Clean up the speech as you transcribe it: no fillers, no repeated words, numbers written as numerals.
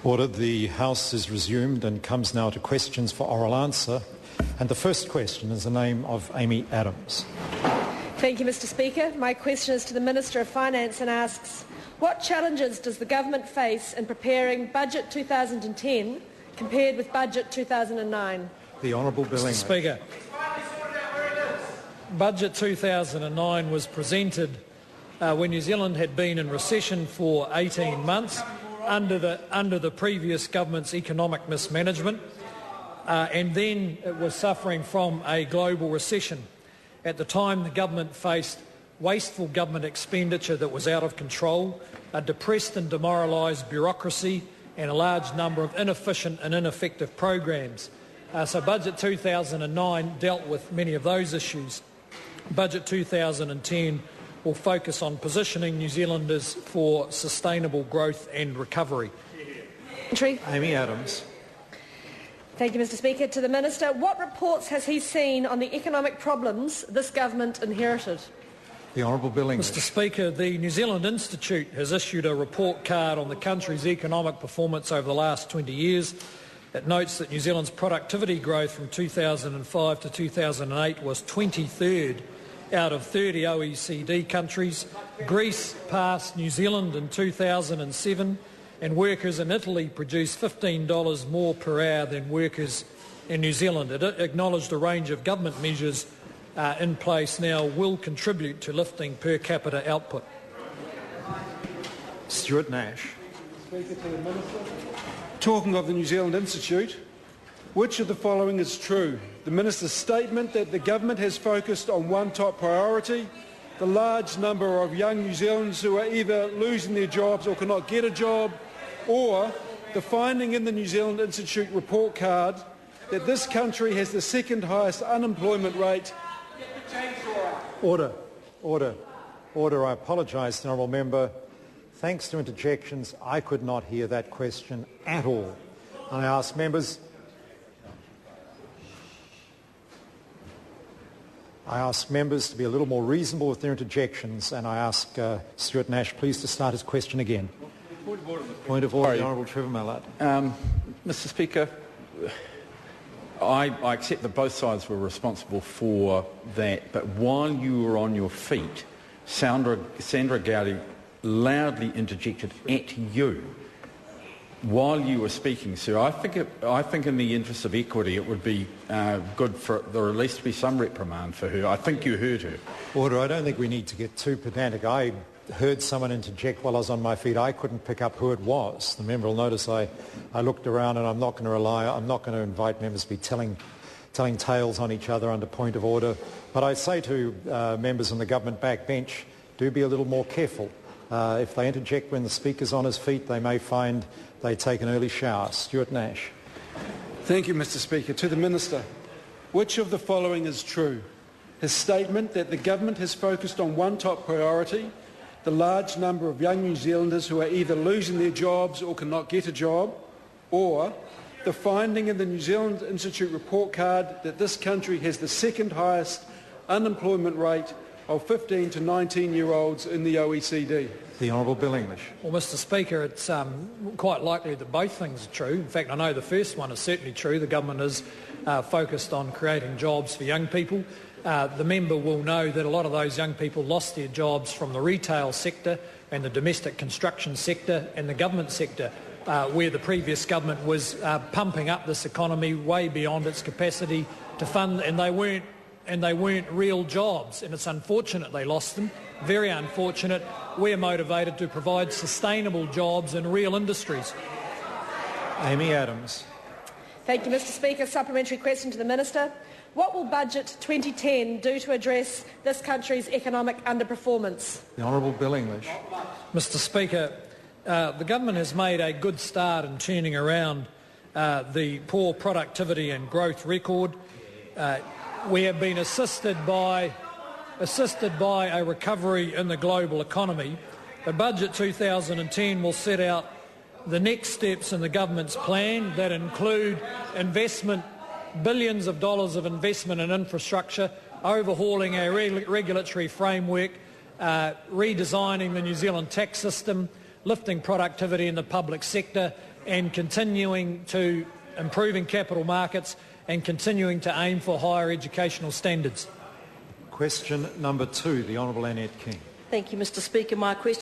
Order. The House is resumed and comes now to questions for oral answer. And the first question is the name of Amy Adams. Thank you, Mr. Speaker. My question is to the Minister of Finance and asks, what challenges does the government face in preparing Budget 2010 compared with Budget 2009? The Honourable Bill English. Mr. Speaker, Budget 2009 was presented when New Zealand had been in recession for 18 months under the previous government's economic mismanagement, and then it was suffering from a global recession. At the time, the government faced wasteful government expenditure that was out of control, a depressed and demoralised bureaucracy, and a large number of inefficient and ineffective programs. So Budget 2009 dealt with many of those issues. Budget 2010 will focus on positioning New Zealanders for sustainable growth and recovery. Amy Adams. Thank you, Mr. Speaker. To the Minister, what reports has he seen on the economic problems this government inherited? The Honourable Bill English. Mr. Speaker, the New Zealand Institute has issued a report card on the country's economic performance over the last 20 years. It notes that New Zealand's productivity growth from 2005 to 2008 was 23rd out of 30 OECD countries. Greece passed New Zealand in 2007, and workers in Italy produced $15 more per hour than workers in New Zealand. It acknowledged a range of government measures in place now will contribute to lifting per capita output. Stuart Nash. Speaker, to the Minister. Talking of the New Zealand Institute, which of the following is true? The Minister's statement that the government has focused on one top priority, the large number of young New Zealanders who are either losing their jobs or cannot get a job, or the finding in the New Zealand Institute report card that this country has the second highest unemployment rate. Order. I apologise, the Honourable Member. Thanks to interjections, I could not hear that question at all. And I ask members to be a little more reasonable with their interjections, and I ask Stuart Nash please to start his question again. Point of order, the Honourable Trevor Mallard. Mr. Speaker, I accept that both sides were responsible for that, but while you were on your feet, Sandra Gowdy loudly interjected at you while you were speaking, sir. I think in the interest of equity it would be good for there at least to be some reprimand for her. I think you heard her. Order. I don't think we need to get too pedantic. I heard someone interject while I was on my feet. I couldn't pick up who it was. The member will notice I looked around, and I'm not going to invite members to be telling tales on each other under point of order. But I say to members on the government backbench, do be a little more careful. If they interject when the Speaker's on his feet, they may find they take an early shower. Stuart Nash. Thank you, Mr. Speaker. To the Minister, which of the following is true? His statement that the government has focused on one top priority, the large number of young New Zealanders who are either losing their jobs or cannot get a job, or the finding in the New Zealand Institute report card that this country has the second highest unemployment rate of 15 to 19-year-olds in the OECD. The Honourable Bill English. Well, Mr. Speaker, it's quite likely that both things are true. In fact, I know the first one is certainly true. The government is focused on creating jobs for young people. The member will know that a lot of those young people lost their jobs from the retail sector and the domestic construction sector and the government sector, where the previous government was pumping up this economy way beyond its capacity to fund, and they weren't real jobs, and it's unfortunate they lost them, very unfortunate. We're motivated to provide sustainable jobs in real industries. Amy Adams. Thank you, Mr. Speaker. Supplementary question to the Minister. What will Budget 2010 do to address this country's economic underperformance? The Honourable Bill English. Mr. Speaker, the government has made a good start in turning around the poor productivity and growth record. We have been assisted by a recovery in the global economy. But Budget 2010 will set out the next steps in the government's plan that include investment, billions of dollars of investment in infrastructure, overhauling our regulatory framework, redesigning the New Zealand tax system, lifting productivity in the public sector and continuing to improving capital markets and continuing to aim for higher educational standards. Question number 2, the Honourable Annette King. Thank you, Mr Speaker. My question